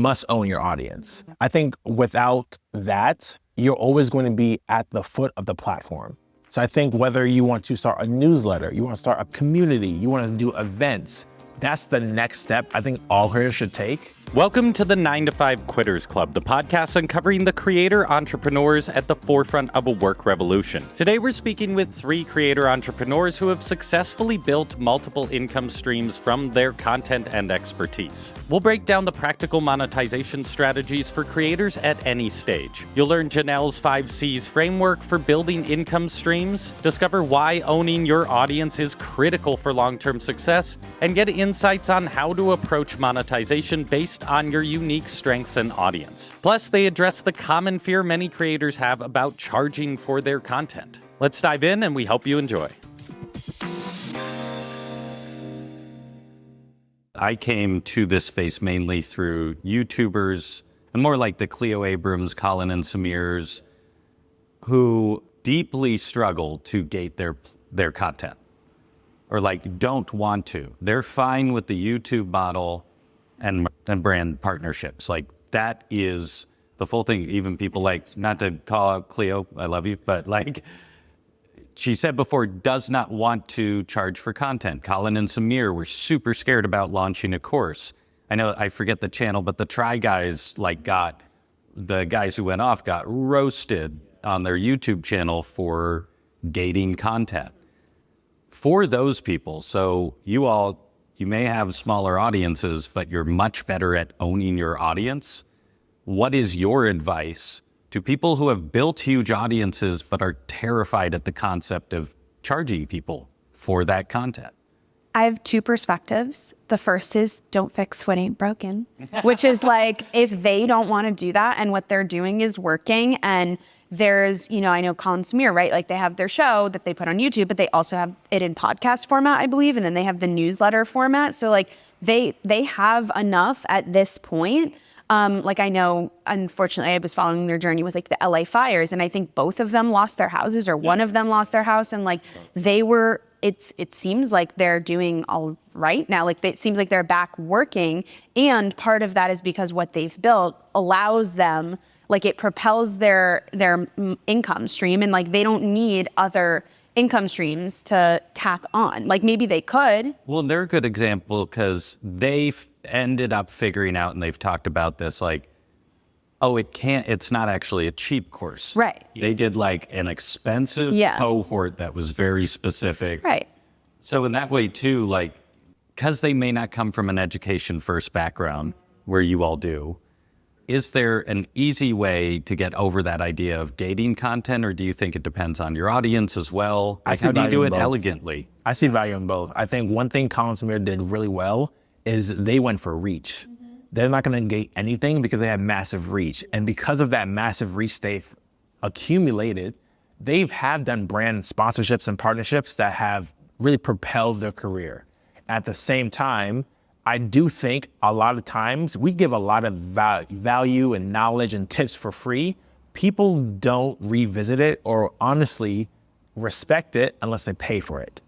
must own your audience. I think without that, you're always going to be at the foot of the platform. So I think whether you want to start a newsletter, you want to start a community, you want to do events, that's the next step I think all creators should take. Welcome to the 9 to 5 Quitters Club, the podcast uncovering the creator entrepreneurs at the forefront of a work revolution. Today, we're speaking with 3 creator entrepreneurs who have successfully built multiple income streams from their content and expertise. We'll break down the practical monetization strategies for creators at any stage. You'll learn Janel's 5 C's framework for building income streams, discover why owning your audience is critical for long-term success, and get insights on how to approach monetization based on your unique strengths and audience. Plus, they address the common fear many creators have about charging for their content. Let's dive in, and we hope you enjoy. I came to this space mainly through YouTubers, and more like the Cleo Abrams, Colin and Samir's, who deeply struggle to gate their content, or like don't want to. They're fine with the YouTube model and brand partnerships. Like that is the full thing. Even people like, not to call out Cleo, I love you, but like she said before, does not want to charge for content. Colin and Samir were super scared about launching a course. I know, I forget the channel, but the Try Guys the guys who went off got roasted on their YouTube channel for gating content. For those people, so you may have smaller audiences, but you're much better at owning your audience. What is your advice to people who have built huge audiences but are terrified at the concept of charging people for that content? I have 2 perspectives. The first is don't fix what ain't broken, which is like if they don't want to do that and what they're doing is working, and there's, I know Colin Samir, right? Like they have their show that they put on YouTube, but they also have it in podcast format, I believe. And then they have the newsletter format. So like they have enough at this point. Like I know, unfortunately, I was following their journey with like the LA fires, and I think both of them lost their houses, or one of them lost their house. And like it seems like they're doing all right now. Like it seems like they're back working. And part of that is because what they've built allows them, like it propels their income stream, and like they don't need other income streams to tack on. Like maybe they could. Well, they're a good example because they've ended up figuring out, and they've talked about this, like, it's not actually a cheap course. Right. They did like an expensive cohort that was very specific. Right. So in that way too, like, because they may not come from an education first background where you all do, is there an easy way to get over that idea of gating content, or do you think it depends on your audience as well? Like, how do you do it elegantly? I see value in both. I think one thing Colin Samir did really well is they went for reach. Mm-hmm. They're not going to gate anything because they have massive reach. And because of that massive reach they've accumulated, have done brand sponsorships and partnerships that have really propelled their career. At the same time, I do think a lot of times we give a lot of value and knowledge and tips for free. People don't revisit it or honestly respect it unless they pay for it.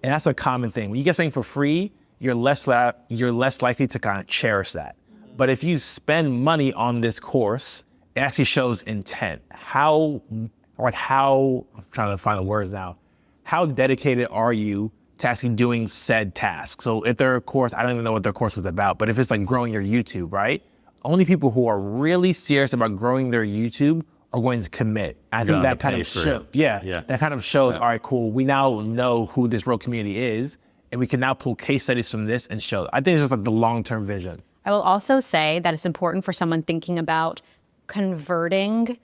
And that's a common thing. When you get something for free, you're less likely to kind of cherish that. But if you spend money on this course, it actually shows intent. I'm trying to find the words now. How dedicated are you to actually doing said task? So if their course, I don't even know what their course was about, but if it's like growing your YouTube, right? Only people who are really serious about growing their YouTube are going to commit. I think that kind of shows, that kind of shows, all right, cool. We now know who this real community is, and we can now pull case studies from this and show. I think it's just like the long-term vision. I will also say that it's important for someone thinking about converting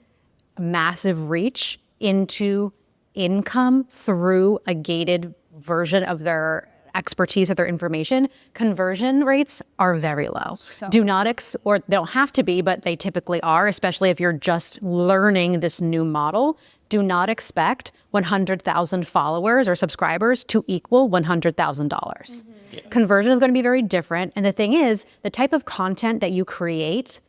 massive reach into income through a gated version of their expertise or their information. Conversion rates are very low. Do not or they don't have to be, but they typically are, especially if you're just learning this new model. Do not expect 100,000 followers or subscribers to equal $100,000. Mm-hmm. Yeah. Conversion is going to be very different. And the thing is, the type of content that you create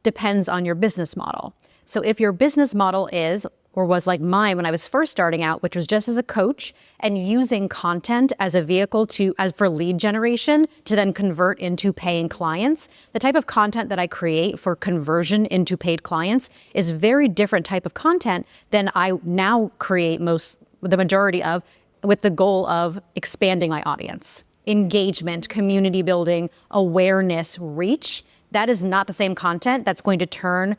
depends on your business model. So if your business model is or was like mine when I was first starting out, which was just as a coach and using content as a vehicle as for lead generation to then convert into paying clients. The type of content that I create for conversion into paid clients is very different type of content than I now create the majority of, with the goal of expanding my audience, engagement, community building, awareness, reach. That is not the same content that's going to turn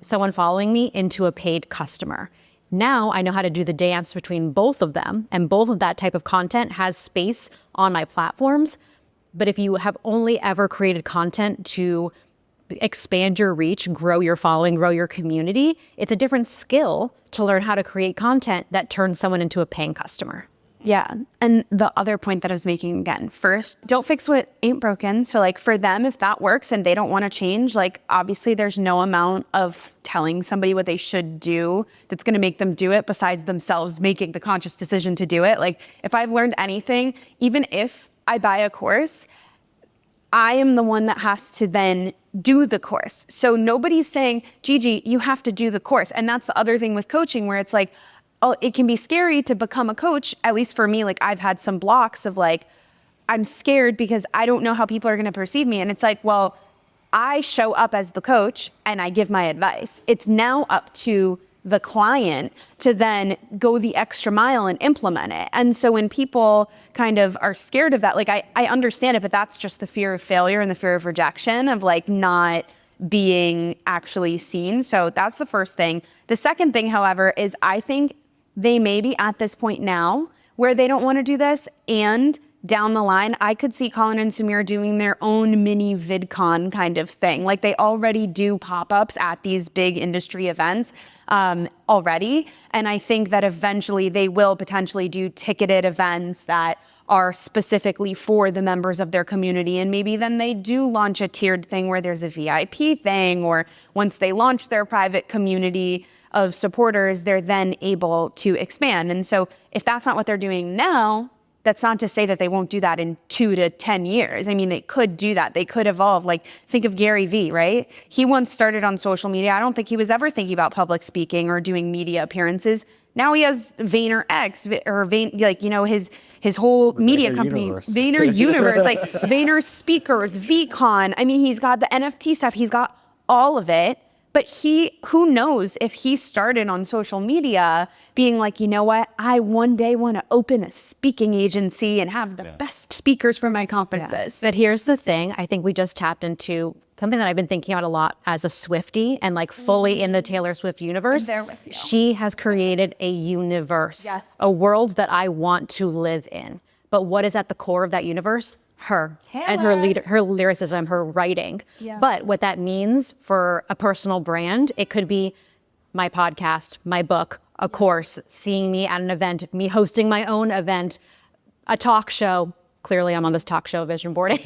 someone following me into a paid customer. Now I know how to do the dance between both of them, and both of that type of content has space on my platforms. But if you have only ever created content to expand your reach, grow your following, grow your community, it's a different skill to learn how to create content that turns someone into a paying customer. Yeah. And the other point that I was making again, first, don't fix what ain't broken. So like for them, if that works and they don't want to change, like obviously there's no amount of telling somebody what they should do that's going to make them do it besides themselves making the conscious decision to do it. Like if I've learned anything, even if I buy a course, I am the one that has to then do the course. So nobody's saying, Gigi, you have to do the course. And that's the other thing with coaching where it's like, oh, it can be scary to become a coach. At least for me, like I've had some blocks of like, I'm scared because I don't know how people are going to perceive me. And it's like, well, I show up as the coach and I give my advice. It's now up to the client to then go the extra mile and implement it. And so when people kind of are scared of that, like I understand it, but that's just the fear of failure and the fear of rejection of like not being actually seen. So that's the first thing. The second thing, however, is I think they may be at this point now where they don't want to do this, and down the line, I could see Colin and Samir doing their own mini VidCon kind of thing. Like they already do pop-ups at these big industry events already. And I think that eventually they will potentially do ticketed events that are specifically for the members of their community. And maybe then they do launch a tiered thing where there's a VIP thing, or once they launch their private community of supporters, they're then able to expand. And so if that's not what they're doing now, that's not to say that they won't do that in 2 to 10 years. I mean, they could do that. They could evolve. Like, think of Gary Vee, right? He once started on social media. I don't think he was ever thinking about public speaking or doing media appearances. Now he has VaynerX or his whole media company, Universe. Vayner Universe, like Vayner Speakers, VCon. I mean, he's got the NFT stuff. He's got all of it. But who knows if he started on social media being like, you know what, I one day want to open a speaking agency and have the best speakers for my conferences. But here's the thing. I think we just tapped into something that I've been thinking about a lot as a Swiftie and like fully in the Taylor Swift universe. I'm there with you. She has created a universe, Yes. a world that I want to live in. But what is at the core of that universe? Her and her lyricism, her writing. Yeah. But what that means for a personal brand, it could be my podcast, my book, a course, seeing me at an event, me hosting my own event, a talk show. Clearly I'm on this talk show vision boarding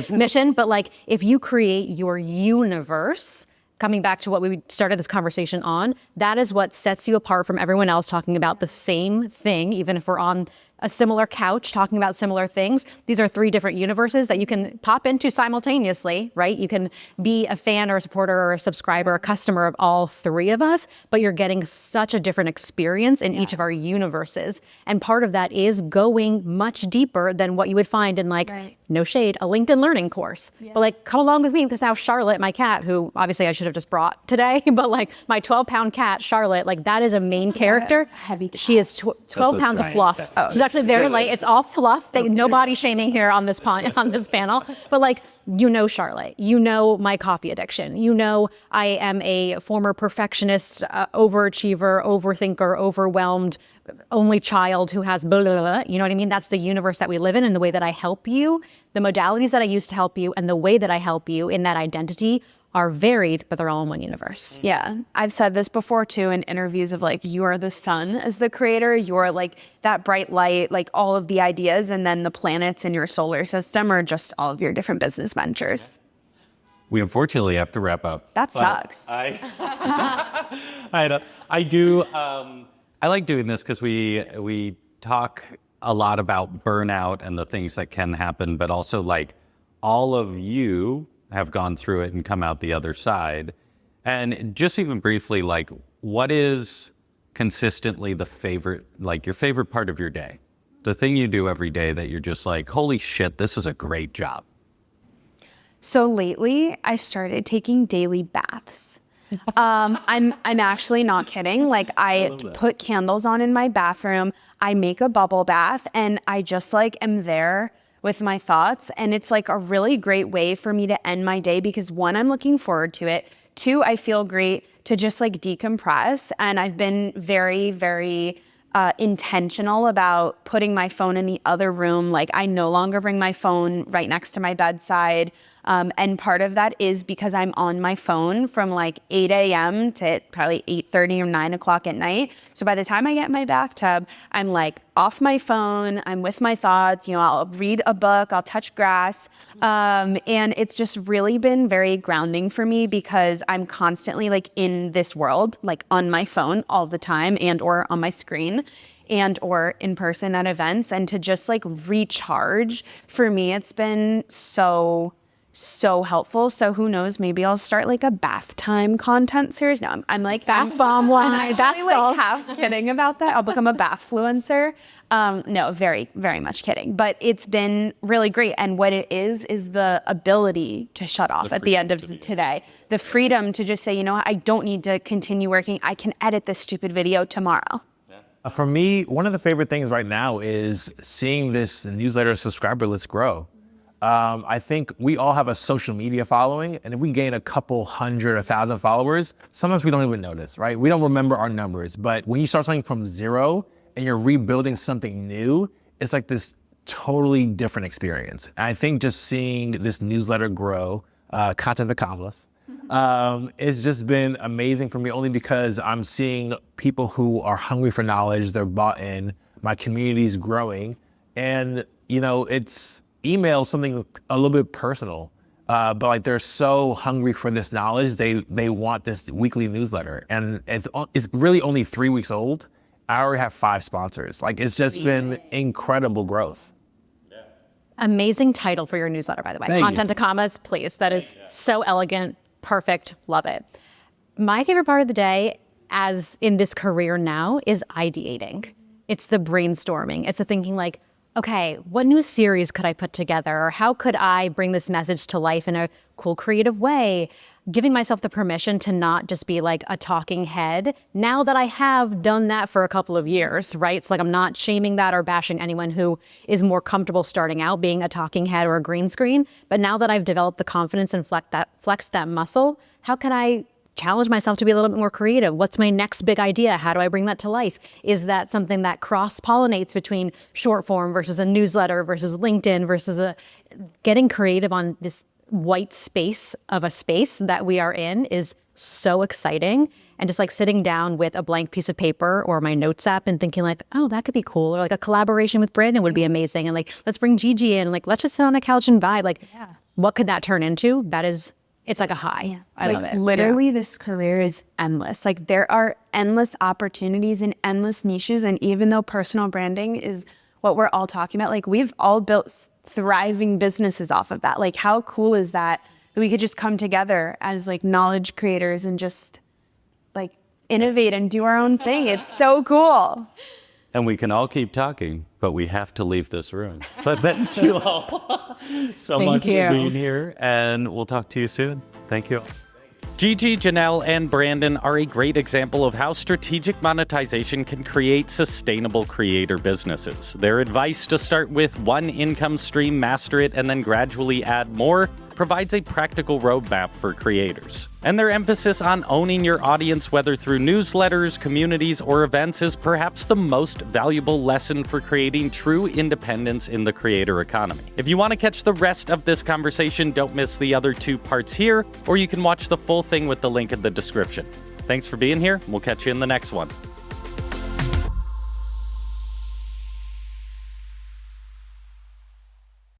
mission, but like if you create your universe, coming back to what we started this conversation on, that is what sets you apart from everyone else talking about the same thing, even if we're on a similar couch talking about similar things. These are 3 different universes that you can pop into simultaneously, right? You can be a fan or a supporter or a subscriber, a customer of all 3 of us, but you're getting such a different experience in each of our universes. And part of that is going much deeper than what you would find in like, no shade, a LinkedIn learning course. But like, come along with me because now Charlotte, my cat, who obviously I should have just brought today, but like my 12-pound cat, Charlotte, like that is a main character. Heavy cat. She is 12 pounds of fluff. She's actually very light. It's all fluff. No body shaming here on this panel. But like, you know Charlotte. You know my coffee addiction. You know I am a former perfectionist, overachiever, overthinker, overwhelmed, only child who has blah, blah, blah. You know what I mean? That's the universe that we live in, and the way that I help you, the modalities that I use to help you, and the way that I help you in that identity are varied, but they're all in one universe. Yeah. I've said this before too in interviews of like, you are the sun as the creator. You're like that bright light, like all of the ideas, and then the planets in your solar system are just all of your different business ventures. We unfortunately have to wrap up. That sucks. I like doing this because we talk a lot about burnout and the things that can happen, but also like all of you have gone through it and come out the other side. And just even briefly, like what is consistently the favorite, like your favorite part of your day? The thing you do every day that you're just like, holy shit, this is a great job. So lately, I started taking daily baths. I'm actually not kidding. Like I put candles on in my bathroom. I make a bubble bath, and I just like am there with my thoughts. And it's like a really great way for me to end my day because one, I'm looking forward to it. Two, I feel great to just like decompress. And I've been very, very intentional about putting my phone in the other room. Like I no longer bring my phone right next to my bedside. And part of that is because I'm on my phone from like 8 a.m. to probably 8:30 or 9 o'clock at night. So by the time I get in my bathtub, I'm like off my phone, I'm with my thoughts, you know, I'll read a book, I'll touch grass. And it's just really been very grounding for me because I'm constantly like in this world, like on my phone all the time and or on my screen and or in person at events. And to just like recharge, for me, it's been so helpful. So who knows, maybe I'll start like a bath time content series. No, I'm like bath bomb one. I'm actually like half kidding about that. I'll become a bathfluencer. No, very, very much kidding. But it's been really great. And what it is the ability to shut off at the end of today. The freedom to just say, you know what, I don't need to continue working. I can edit this stupid video tomorrow. For me, one of the favorite things right now is seeing this newsletter subscriber list grow. I think we all have a social media following, and if we gain a couple hundred, 1,000 followers, sometimes we don't even notice, right? We don't remember our numbers, but when you start something from zero and you're rebuilding something new, it's like this totally different experience. And I think just seeing this newsletter grow, content accomplice, it's just been amazing for me only because I'm seeing people who are hungry for knowledge, they're bought in, my community's growing, and you know, email something a little bit personal, but like they're so hungry for this knowledge, they want this weekly newsletter, and it's really only 3 weeks old. I already have 5 sponsors. Like it's just been incredible growth. Amazing title for your newsletter, by the way. Thank Content to commas, please. That is so elegant, perfect, love it. My favorite part of the day, as in this career now, is ideating. It's the brainstorming. It's the thinking like, okay, what new series could I put together? Or how could I bring this message to life in a cool, creative way? Giving myself the permission to not just be like a talking head now that I have done that for a couple of years, right? It's like I'm not shaming that or bashing anyone who is more comfortable starting out being a talking head or a green screen. But now that I've developed the confidence and flex that muscle, how can I challenge myself to be a little bit more creative? What's my next big idea? How do I bring that to life? Is that something that cross-pollinates between short form versus a newsletter versus LinkedIn versus getting creative on this white space of a space that we are in is so exciting. And just like sitting down with a blank piece of paper or my notes app and thinking like, oh, that could be cool. Or like a collaboration with Brandon would be amazing. And like, let's bring Gigi in. Like, let's just sit on a couch and vibe. Like, what could that turn into? It's like a high. Yeah. I love it. Literally, this career is endless. Like there are endless opportunities and endless niches. And even though personal branding is what we're all talking about, like we've all built thriving businesses off of that. Like how cool is that we could just come together as like knowledge creators and just like innovate and do our own thing. It's so cool. And we can all keep talking, but we have to leave this room. But thank you all so much for being here, and we'll talk to you soon. Thank you. Gigi, Janel, and Brandon are a great example of how strategic monetization can create sustainable creator businesses. Their advice to start with one income stream, master it, and then gradually add more provides a practical roadmap for creators. And their emphasis on owning your audience, whether through newsletters, communities, or events, is perhaps the most valuable lesson for creating true independence in the creator economy. If you want to catch the rest of this conversation, don't miss the other 2 parts here, or you can watch the full thing with the link in the description. Thanks for being here. We'll catch you in the next one.